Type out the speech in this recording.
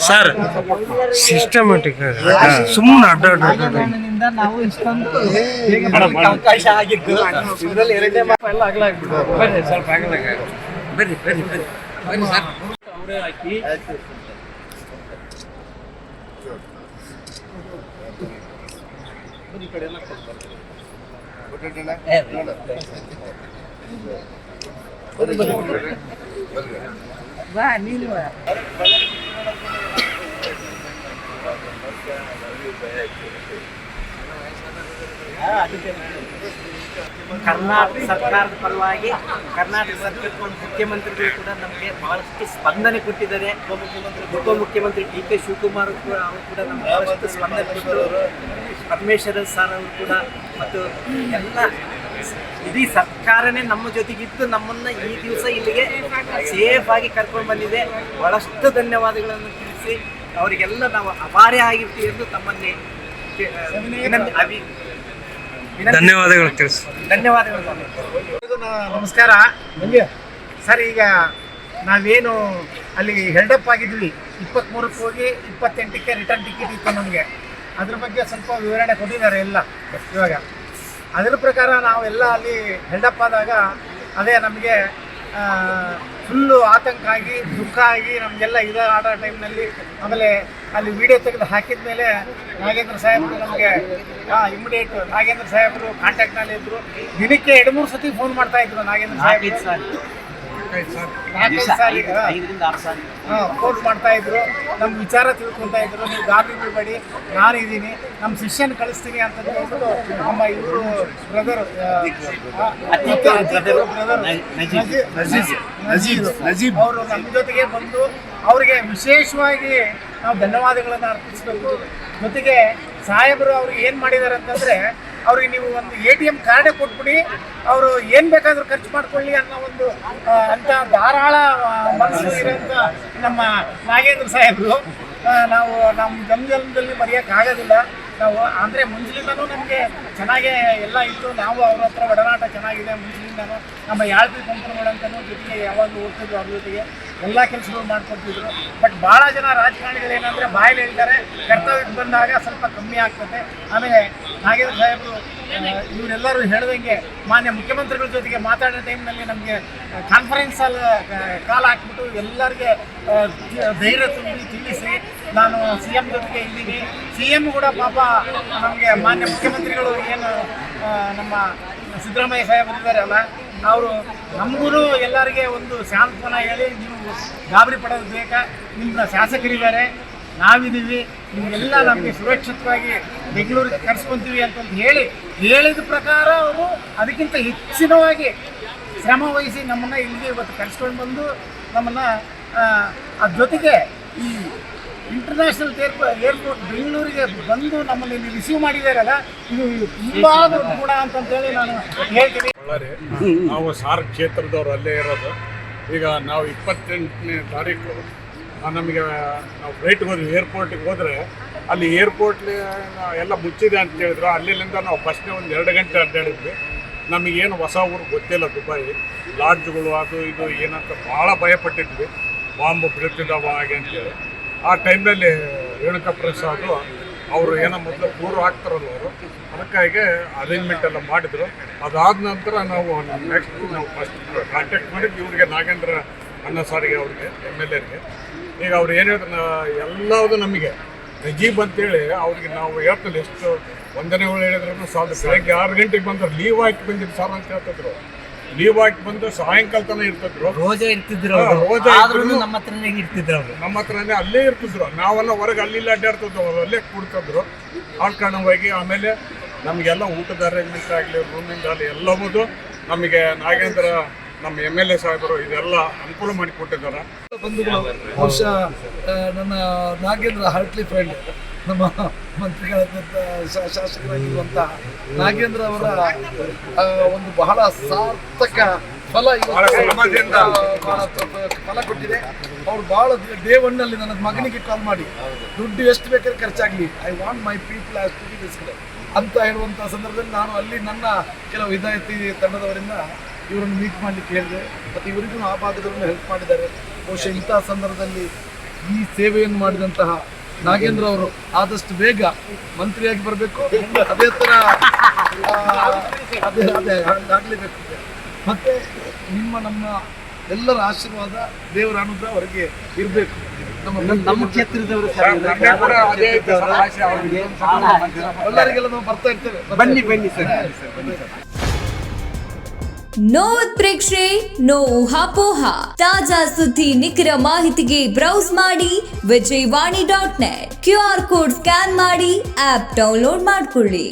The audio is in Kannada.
ಸರ್ ಸಿಸ್ಟಮ್ಯಾಟಿಕ್ ಸುಮ್ಮನೆ ಅಡ್ಡಾಡಿನಿಂದ ನಾವು ಇಷ್ಟೊಂದು ಅವಕಾಶ ಆಗಿದ್ದು ಇದರಲ್ಲಿ ಎರಡನೇ ಎಲ್ಲ ಆಗ್ಲಾಗ್ಬಿಟ್ಟು ಬರ್ರಿ ಸ್ವಲ್ಪ ಆಗಲಾಗ ಬರ್ರಿ ಬರ್ರಿ ಬರ್ರಿ ಬರ್ರಿ ಸರ್ ಅವರೇ ಹಾಕಿ ಈ ಕಡೆ ಎಲ್ಲ ಬಾ ನೀನು ಕರ್ನಾಟಕ ಸರ್ಕಾರದ ಪರವಾಗಿ ಕರ್ನಾಟಕ ಸರ್ಕಾರದ ಮುಖ್ಯಮಂತ್ರಿಗಳು ಕೂಡ ನಮಗೆ ಬಹಳಷ್ಟು ಸ್ಪಂದನೆ ಕೊಟ್ಟಿದ್ದಾರೆ. ಉಪಮುಖ್ಯಮಂತ್ರಿ ಡಿ.ಕೆ. ಶಿವಕುಮಾರ್ ಅವರು ಕೂಡ ನಮಗೆ ಬಹಳಷ್ಟು ಸ್ಪಂದನೆ ಕೊಟ್ಟರು. ಪರಮೇಶ್ವರ ಸರ್ ಅವರು ಕೂಡ ಮತ್ತು ಎಲ್ಲ ಇಡೀ ಸರ್ಕಾರನೇ ನಮ್ಮ ಜೊತೆಗಿದ್ದು ನಮ್ಮನ್ನು ಈ ದಿವಸ ಇಲ್ಲಿಗೆ ಸೇಫ್ ಆಗಿ ಕರ್ಕೊಂಡು ಬಂದಿದೆ. ಬಹಳಷ್ಟು ಧನ್ಯವಾದಗಳನ್ನು ತಿಳಿಸಿ ಅವರಿಗೆಲ್ಲ ನಾವು ಅಪಾರ ಆಗಿರ್ತೀವಿ ಎಂದು ತಮ್ಮನ್ನೇ ಧನ್ಯವಾದಗಳು ತಿಳಿಸಿ. ಧನ್ಯವಾದಗಳು. ನಮಸ್ಕಾರ ಸರ್. ಈಗ ನಾವೇನು ಅಲ್ಲಿ ಹೆಲ್ಡಪ್ ಆಗಿದ್ವಿ 23ಕ್ಕೆ ಹೋಗಿ 28ಕ್ಕೆ ರಿಟರ್ನ್ ಟಿಕೆಟ್ ಇತ್ತು ನಮಗೆ. ಅದ್ರ ಬಗ್ಗೆ ಸ್ವಲ್ಪ ವಿವರಣೆ ಕೊಟ್ಟಿದ್ದಾರೆ ಎಲ್ಲ. ಇವಾಗ ಅದರ ಪ್ರಕಾರ ನಾವೆಲ್ಲ ಅಲ್ಲಿ ಹೆಲ್ಡಪ್ ಆದಾಗ ಅದೇ ನಮಗೆ ಫುಲ್ಲು ಆತಂಕ ಆಗಿ ದುಃಖ ಆಗಿ ನಮಗೆಲ್ಲ ಆಡೋ ಟೈಮ್ನಲ್ಲಿ ಆಮೇಲೆ ಅಲ್ಲಿ ವಿಡಿಯೋ ತೆಗೆದು ಹಾಕಿದ ಮೇಲೆ ನಾಗೇಂದ್ರ ಸಾಹೇಬರು ನಮಗೆ ಇಮಿಡಿಯೇಟ್ ನಾಗೇಂದ್ರ ಸಾಹೇಬರು ಕಾಂಟ್ಯಾಕ್ಟ್ನಲ್ಲಿ ಇದ್ದರು. ದಿನಕ್ಕೆ 2-3 ಸತಿ ಫೋನ್ ಮಾಡ್ತಾಯಿದ್ರು ನಾಗೇಂದ್ರ ಸಾಹೇಬ್. 4-5 ಸಾರಿ ಫೋನ್ ಮಾಡ್ತಾಯಿದ್ರು. ನಮ್ಮ ವಿಚಾರ ತಿಳ್ಕೊತಾ ಇದ್ರು. ನೀವು ಗಾಬರಿ ಬಿಡಬೇಡಿ, ನಾನಿದ್ದೀನಿ, ನಮ್ಮ ಶಿಷ್ಯನ ಕಳಿಸ್ತೀನಿ ಅಂತ ಹೇಳ್ಬಿಟ್ಟು ನಮ್ಮ ಇವರು ಬ್ರದರ್ ನಜೀಬ್ ಅವರು ನಮ್ಮ ಜೊತೆಗೆ ಬಂದು ಅವರಿಗೆ ವಿಶೇಷವಾಗಿ ನಾವು ಧನ್ಯವಾದಗಳನ್ನು ಅರ್ಪಿಸಬೇಕು. ಜೊತೆಗೆ ಸಾಹೇಬರು ಅವ್ರಿಗೆ ಏನು ಮಾಡಿದ್ದಾರೆ ಅಂತಂದರೆ, ಅವ್ರಿಗೆ ನೀವು ಒಂದು ATM ಕಾರ್ಡೇ ಕೊಟ್ಬಿಡಿ, ಅವರು ಏನು ಬೇಕಾದರೂ ಖರ್ಚು ಮಾಡ್ಕೊಳ್ಳಿ ಅನ್ನೋ ಒಂದು ಅಂಥ ಧಾರಾಳ ಮನಸ್ಸು ಇರೋಂಥ ನಮ್ಮ ನಾಗೇಂದ್ರ ಸಾಹೇಬರು ನಾವು ನಮ್ಮ ಜನ್ಮದಲ್ಲಿ ಮರೆಯೋಕ್ಕಾಗೋದಿಲ್ಲ. ನಾವು ಅಂದರೆ ಮುಂಚಿನಿಂದನೂ ನಮಗೆ ಚೆನ್ನಾಗೇ ಎಲ್ಲ ಇತ್ತು. ನಾವು ಅವ್ರ ಹತ್ರ ಒಡನಾಟ ಚೆನ್ನಾಗಿದೆ ಮುಂಚಿನಿಂದನೂ. ನಮ್ಮ ಯಾಳ್ಪಿ ಕಂಪನಿಗಳಂತನೂ ಜೊತೆಗೆ ಯಾವಾಗಲೂ ಹೋಗ್ತಿದ್ರು, ಅವ್ರ ಜೊತೆಗೆ ಎಲ್ಲ ಕೆಲಸಗಳು ಮಾಡ್ಕೊಡ್ತಿದ್ರು. ಬಟ್ ಭಾಳ ಜನ ರಾಜಕಾರಣಿಗಳು ಏನಂದರೆ ಬಾಯಲ್ಲಿ ಹೇಳ್ತಾರೆ, ಕರ್ತವ್ಯಕ್ಕೆ ಬಂದಾಗ ಸ್ವಲ್ಪ ಕಮ್ಮಿ ಆಗ್ತದೆ. ಆಮೇಲೆ ನಾಗೇಂದ್ರ ಸಾಹೇಬರು ಇವರೆಲ್ಲರೂ ಹೇಳ್ದಂಗೆ ಮಾನ್ಯ ಮುಖ್ಯಮಂತ್ರಿಗಳ ಜೊತೆಗೆ ಮಾತಾಡೋ ಟೈಮ್ನಲ್ಲಿ ನಮಗೆ ಕಾನ್ಫರೆನ್ಸಲ್ಲಿ ಕಾಲ್ ಹಾಕ್ಬಿಟ್ಟು ಎಲ್ಲರಿಗೆ ಧೈರ್ಯ ತುಂಬಿ ತಿಳಿಸಿ ನಾನು CM ಜೊತೆಗೆ ಇದ್ದೀನಿ. CM ಕೂಡ ಪಾಪ ನಮಗೆ ಮಾನ್ಯ ಮುಖ್ಯಮಂತ್ರಿಗಳು ಏನು ನಮ್ಮ ಸಿದ್ದರಾಮಯ್ಯ ಸಾಹೇಬರು ಇದ್ದಾರಲ್ಲ, ಅವರು ನಮಗೂ ಎಲ್ಲರಿಗೆ ಒಂದು ಶಾಂತವನ ಹೇಳಿ, ನೀವು ಗಾಬರಿ ಪಡೋದು ಬೇಕಾ, ನಿಮ್ಮ ಶಾಸಕರಿದ್ದಾರೆ, ನಾವಿದ್ದೀವಿ, ನಿಮಗೆಲ್ಲ ನಮಗೆ ಸುರಕ್ಷಿತವಾಗಿ ಬೆಂಗಳೂರಿಗೆ ಕರೆಸ್ಕೊತೀವಿ ಅಂತಂದು ಹೇಳಿದ ಪ್ರಕಾರ ಅವರು ಅದಕ್ಕಿಂತ ಹೆಚ್ಚಿನವಾಗಿ ಶ್ರಮ ವಹಿಸಿ ನಮ್ಮನ್ನು ಇಲ್ಲಿಗೆ ಇವತ್ತು ಕರೆಸ್ಕೊಂಡು ಬಂದು ನಮ್ಮನ್ನು ಅದ್ರ ಜೊತೆಗೆ ಈ ಇಂಟರ್ನ್ಯಾಷನಲ್ ಏರ್ಪೋರ್ಟ್ ಬೆಂಗಳೂರಿಗೆ ಬಂದು ನಮ್ಮಲ್ಲಿ ಇಲ್ಲಿ ರಿಸೀವ್ ಮಾಡಿದಾರಲ್ಲ, ಇದು ತುಂಬ ದೊಡ್ಡ ಗುಣ ಅಂತಂತೇಳಿ ನಾನು ಹೇಳ್ತೀನಿ. ನಾವು ಸಾರ್ ಕ್ಷೇತ್ರದವ್ರು ಅಲ್ಲೇ ಇರೋದು. ಈಗ ನಾವು 28ನೇ ತಾರೀಕು ನಮಗೆ ನಾವು ಫ್ಲೈಟ್ಗೆ ಹೋದ್ವಿ. ಏರ್ಪೋರ್ಟಿಗೆ ಹೋದರೆ ಅಲ್ಲಿ ಏರ್ಪೋರ್ಟ್ ಎಲ್ಲ ಮುಚ್ಚಿದೆ ಅಂತ ಹೇಳಿದ್ರು. ಅಲ್ಲಿಂದ ನಾವು ಫಸ್ಟ್ನೇ ಒಂದು 2 ಗಂಟೆ ಅಡ್ಡಾಡಿದ್ವಿ. ನಮಗೇನು ಹೊಸ ಊರು ಗೊತ್ತಿಲ್ಲ, ದುಬಾಯಿ ಲಾಡ್ಜ್ಗಳು ಅದು ಇದು ಏನಂತ ಭಾಳ ಭಯಪಟ್ಟಿದ್ವಿ. ಬಾಂಬ್ ಬೀಳ್ತಿದ್ದಾವ ಹಾಗೆ ಅಂತೇಳಿ. ಆ ಟೈಮ್ನಲ್ಲಿ ರೇಣುಕಾ ಪ್ರಸಾದ್ ಅವರು ಏನೋ ಮೊದಲು ಟೂರು ಹಾಕ್ತಾರಲ್ಲ ಅವರು, ಅದಕ್ಕಾಗಿ ಅರೇಂಜ್ಮೆಂಟ್ ಎಲ್ಲ ಮಾಡಿದರು. ಅದಾದ ನಂತರ ನಾವು ನೆಕ್ಸ್ಟ್ ನಾವು ಫಸ್ಟ್ ಕಾಂಟ್ಯಾಕ್ಟ್ ಮಾಡಿದ್ವಿ ಇವ್ರಿಗೆ, ನಾಗೇಂದ್ರ ಅಣ್ಣ ಸಾರಿಗೆ ಅವ್ರಿಗೆ MLAಗೆ. ಈಗ ಅವ್ರು ಏನು ಹೇಳಿದ್ರು ಎಲ್ಲವುದು ನಮಗೆ ನಜೀಬ್ ಅಂತೇಳಿ ಅವ್ರಿಗೆ ನಾವು ಹೇಳ್ತಲ್ಲ ಎಷ್ಟು ವಂದನೆಗಳು ಹೇಳಿದ್ರು ಸಾಲ. ಬೆಳಗ್ಗೆ 6 ಗಂಟೆಗೆ ಬಂದ್ರೆ ಲೀವ್ ಹಾಕಿ ಬಂದಿದ್ದು ಸಾಲ ಅಂತ ಹೇಳ್ತಿದ್ರು. ಲೀವ್ ಹಾಕಿ ಬಂದು ಸಾಯಂಕಾಲ ತನಕ ಇರ್ತಿದ್ರು. ರೋಜಾ ಇರ್ತಿದ್ರು, ನಮ್ಮ ಹತ್ರನೇ ಇರ್ತಿದ್ರು, ಅವರು ನಮ್ಮ ಹತ್ರನೇ ಅಲ್ಲೇ ಇರ್ತಿದ್ರು. ನಾವೆಲ್ಲ ಹೊರಗೆ ಅಲ್ಲಿ ಅಡ್ಡಾಡ್ತಿದ್ರು, ಅವ್ರು ಅಲ್ಲೇ ಕೂಡ್ತಿದ್ರು ಆಡ್ಕೊಂಡೋಗಿ. ಆಮೇಲೆ ನಮಗೆಲ್ಲ ಊಟದ ಅರೇಂಜ್ಮೆಂಟ್ ಆಗಲಿ, ರೂಮಿಂದ ಆಗಲಿ ಎಲ್ಲವುದು ನಮಗೆ ನಾಗೇಂದ್ರ ನಮ್ಮ MLA ಸಾಹೇಬರು ಇದೆಲ್ಲ ಅನುಕೂಲ ಮಾಡಿಕೊಟ್ಟಿದ್ದಾರೆ. ಬಂಧುಗಳು, ಬಹುಶಃ ನನ್ನ ನಾಗೇಂದ್ರ ಹಾರ್ಟ್ಲಿ ಫ್ರೆಂಡ್, ನಮ್ಮ ಮಂತ್ರಿಗಳಾದಂಥ ಶಾಸಕರಾಗಿರುವಂಥ ನಾಗೇಂದ್ರ ಅವರ ಒಂದು ಬಹಳ ಸಾರ್ಥಕ ಫಲ ಬಹಳ ಫಲ ಕೊಟ್ಟಿದೆ. ಅವ್ರು ಭಾಳ ಡೇ ಒನ್ನಲ್ಲಿ ನನ್ನ ಮಗನಿಗೆ ಕಾಲ್ ಮಾಡಿ ದುಡ್ಡು ಎಷ್ಟು ಬೇಕಾದ್ರೆ ಖರ್ಚಾಗಲಿ, I want my people as to be this ಅಂತ ಹೇಳುವಂಥ ಸಂದರ್ಭದಲ್ಲಿ ನಾನು ಅಲ್ಲಿ ನನ್ನ ಕೆಲವು ಹಿದಾಯತಿ ತಂಡದವರಿಂದ ಇವರನ್ನು ಮೀಟ್ ಮಾಡಲಿಕ್ಕೆ ಹೇಳಿದೆ. ಮತ್ತು ಇವರಿಗೂ ಆ ಭಾಗದವರನ್ನು ಹೆಲ್ಪ್ ಮಾಡಿದ್ದಾರೆ. ಬಹುಶಃ ಇಂಥ ಸಂದರ್ಭದಲ್ಲಿ ಈ ಸೇವೆಯನ್ನು ಮಾಡಿದಂತಹ ನಾಗೇಂದ್ರ ಅವರು ಆದಷ್ಟು ಬೇಗ ಮಂತ್ರಿಯಾಗಿ ಬರಬೇಕು. ಅದೇ ಥರ ಅದೇ ಆಗಲೇಬೇಕು. ಮತ್ತು ನಮ್ಮ ಎಲ್ಲರ ಆಶೀರ್ವಾದ, ದೇವರ ಅನುಗ್ರಹ ಅವರಿಗೆ ಇರಬೇಕು. ನಮ್ಮ ಕ್ಷೇತ್ರದವರು ಎಲ್ಲರಿಗೆಲ್ಲ ನಾವು ಬರ್ತಾ ಇರ್ತೇವೆ. ಬನ್ನಿ ಸರ್. ನೋ ಉತ್ಪ್ರೇಕ್ಷೆ, ನೋ ಊಹಾಪೋಹ. ತಾಜಾ ಸುದ್ದಿ, ನಿಖರ ಮಾಹಿತಿಗೆ ಬ್ರೌಸ್ ಮಾಡಿ ವಿಜಯವಾಣಿ.net. QR ಕೋಡ್ ಸ್ಕ್ಯಾನ್ ಮಾಡಿ ಆಪ್ ಡೌನ್ಲೋಡ್ ಮಾಡಿಕೊಳ್ಳಿ.